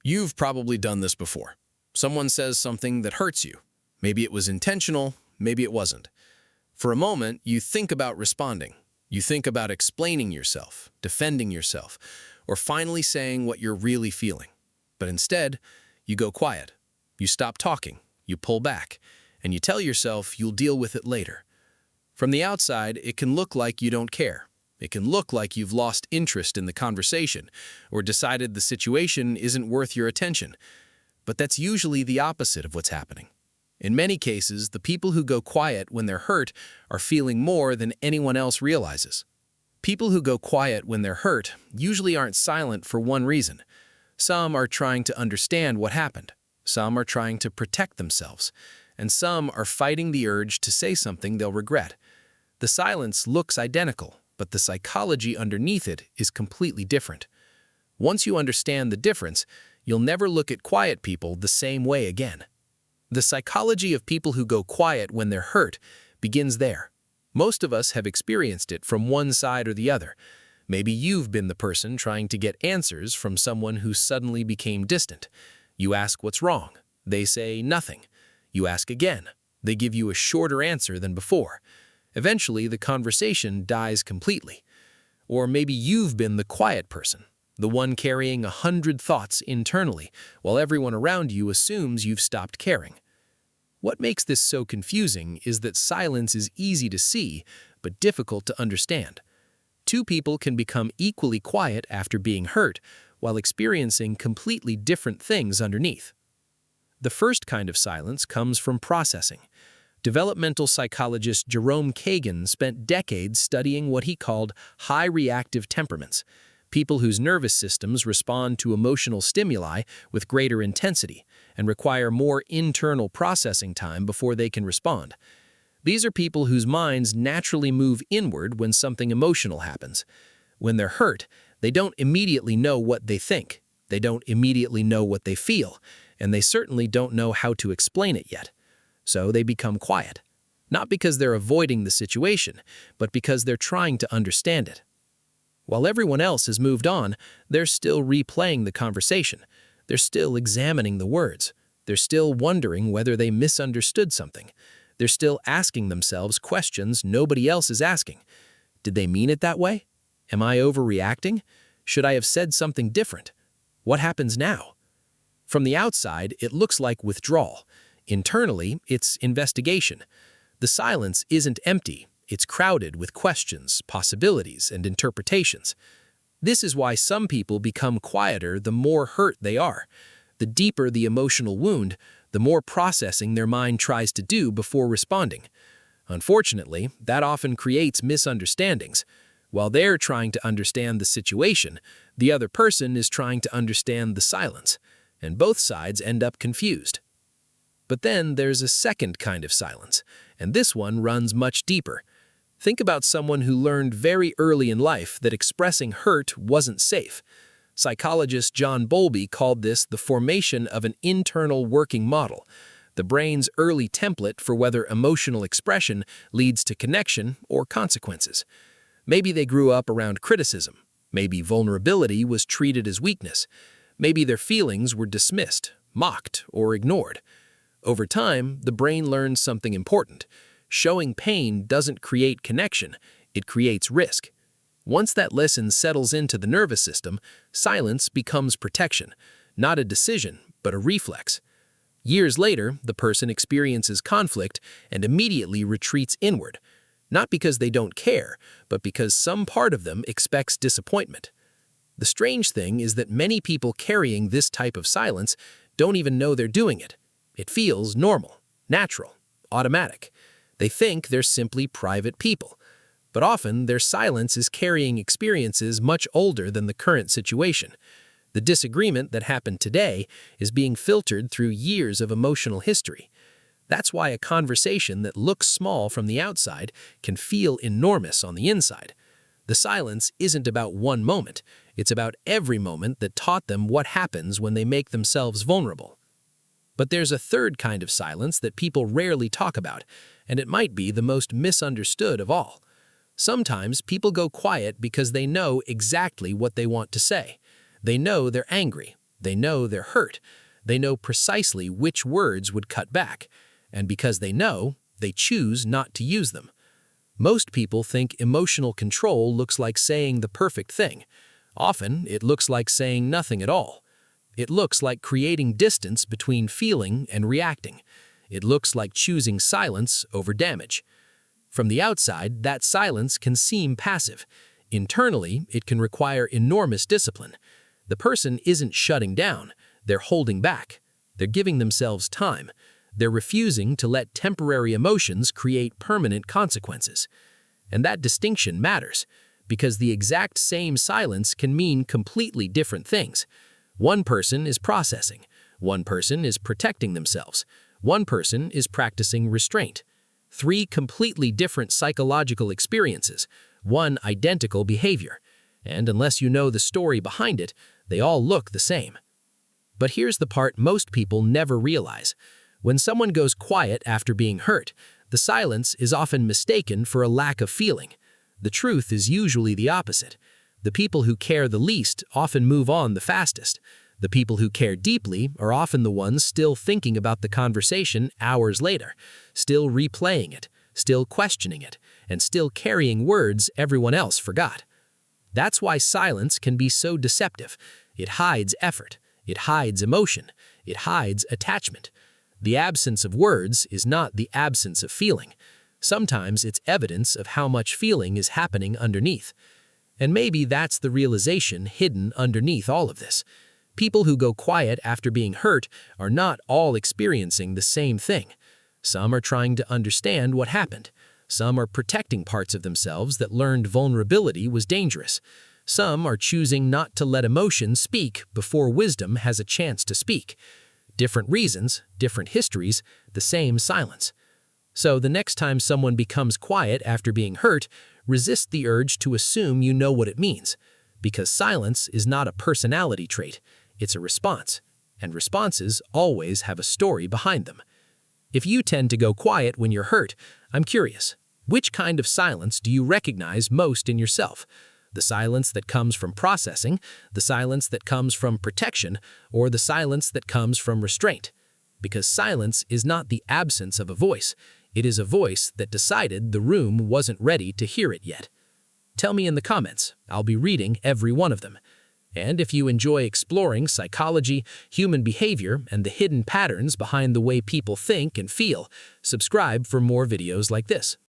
You've probably done this before. Someone says something that hurts you. Maybe it was intentional, maybe it wasn't. For a moment, you think about responding. You think about explaining yourself, defending yourself, or finally saying what you're really feeling. But instead, you go quiet. You stop talking, you pull back, and you tell yourself you'll deal with it later. From the outside, it can look like you don't care. It can look like you've lost interest in the conversation or decided the situation isn't worth your attention. But that's usually the opposite of what's happening. In many cases, the people who go quiet when they're hurt are feeling more than anyone else realizes. People who go quiet when they're hurt usually aren't silent for one reason. Some are trying to understand what happened. Some are trying to protect themselves. And some are fighting the urge to say something they'll regret. The silence looks identical, but the psychology underneath it is completely different. Once you understand the difference, you'll never look at quiet people the same way again. The psychology of people who go quiet when they're hurt begins there. Most of us have experienced it from one side or the other. Maybe you've been the person trying to get answers from someone who suddenly became distant. You ask what's wrong. They say nothing. You ask again. They give you a shorter answer than before. Eventually, the conversation dies completely. Or maybe you've been the quiet person, the one carrying 100 thoughts internally, while everyone around you assumes you've stopped caring. What makes this so confusing is that silence is easy to see, but difficult to understand. Two people can become equally quiet after being hurt, while experiencing completely different things underneath. The first kind of silence comes from processing. Developmental psychologist Jerome Kagan spent decades studying what he called high reactive temperaments, people whose nervous systems respond to emotional stimuli with greater intensity and require more internal processing time before they can respond. These are people whose minds naturally move inward when something emotional happens. When they're hurt, they don't immediately know what they think. They don't immediately know what they feel, and they certainly don't know how to explain it yet. So they become quiet. Not because they're avoiding the situation, but because they're trying to understand it. While everyone else has moved on, they're still replaying the conversation. They're still examining the words. They're still wondering whether they misunderstood something. They're still asking themselves questions nobody else is asking. Did they mean it that way? Am I overreacting? Should I have said something different? What happens now? From the outside, it looks like withdrawal. Internally, it's investigation. The silence isn't empty. It's crowded with questions, possibilities, and interpretations. This is why some people become quieter the more hurt they are. The deeper the emotional wound, the more processing their mind tries to do before responding. Unfortunately, that often creates misunderstandings. While they're trying to understand the situation, the other person is trying to understand the silence, and both sides end up confused. But then there's a second kind of silence, and this one runs much deeper. Think about someone who learned very early in life that expressing hurt wasn't safe. Psychologist John Bowlby called this the formation of an internal working model, the brain's early template for whether emotional expression leads to connection or consequences. Maybe they grew up around criticism. Maybe vulnerability was treated as weakness. Maybe their feelings were dismissed, mocked, or ignored. Over time, the brain learns something important. Showing pain doesn't create connection, it creates risk. Once that lesson settles into the nervous system, silence becomes protection, not a decision, but a reflex. Years later, the person experiences conflict and immediately retreats inward, not because they don't care, but because some part of them expects disappointment. The strange thing is that many people carrying this type of silence don't even know they're doing it. It feels normal, natural, automatic. They think they're simply private people. But often, their silence is carrying experiences much older than the current situation. The disagreement that happened today is being filtered through years of emotional history. That's why a conversation that looks small from the outside can feel enormous on the inside. The silence isn't about one moment. It's about every moment that taught them what happens when they make themselves vulnerable. But there's a third kind of silence that people rarely talk about, and it might be the most misunderstood of all. Sometimes people go quiet because they know exactly what they want to say. They know they're angry. They know they're hurt. They know precisely which words would cut back. And because they know, they choose not to use them. Most people think emotional control looks like saying the perfect thing. Often, it looks like saying nothing at all. It looks like creating distance between feeling and reacting. It looks like choosing silence over damage. From the outside, that silence can seem passive. Internally, it can require enormous discipline. The person isn't shutting down. They're holding back. They're giving themselves time. They're refusing to let temporary emotions create permanent consequences. And that distinction matters, because the exact same silence can mean completely different things. One person is processing. One person is protecting themselves. One person is practicing restraint. Three completely different psychological experiences, one identical behavior. And unless you know the story behind it, they all look the same. But here's the part most people never realize. When someone goes quiet after being hurt, the silence is often mistaken for a lack of feeling. The truth is usually the opposite. The people who care the least often move on the fastest. The people who care deeply are often the ones still thinking about the conversation hours later, still replaying it, still questioning it, and still carrying words everyone else forgot. That's why silence can be so deceptive. It hides effort. It hides emotion. It hides attachment. The absence of words is not the absence of feeling. Sometimes it's evidence of how much feeling is happening underneath. And maybe that's the realization hidden underneath all of this. People who go quiet after being hurt are not all experiencing the same thing. Some are trying to understand what happened. Some are protecting parts of themselves that learned vulnerability was dangerous. Some are choosing not to let emotion speak before wisdom has a chance to speak. Different reasons, different histories, the same silence. So the next time someone becomes quiet after being hurt, resist the urge to assume you know what it means. Because silence is not a personality trait, it's a response. And responses always have a story behind them. If you tend to go quiet when you're hurt, I'm curious, which kind of silence do you recognize most in yourself? The silence that comes from processing, the silence that comes from protection, or the silence that comes from restraint? Because silence is not the absence of a voice. It is a voice that decided the room wasn't ready to hear it yet. Tell me in the comments. I'll be reading every one of them. And if you enjoy exploring psychology, human behavior, and the hidden patterns behind the way people think and feel, subscribe for more videos like this.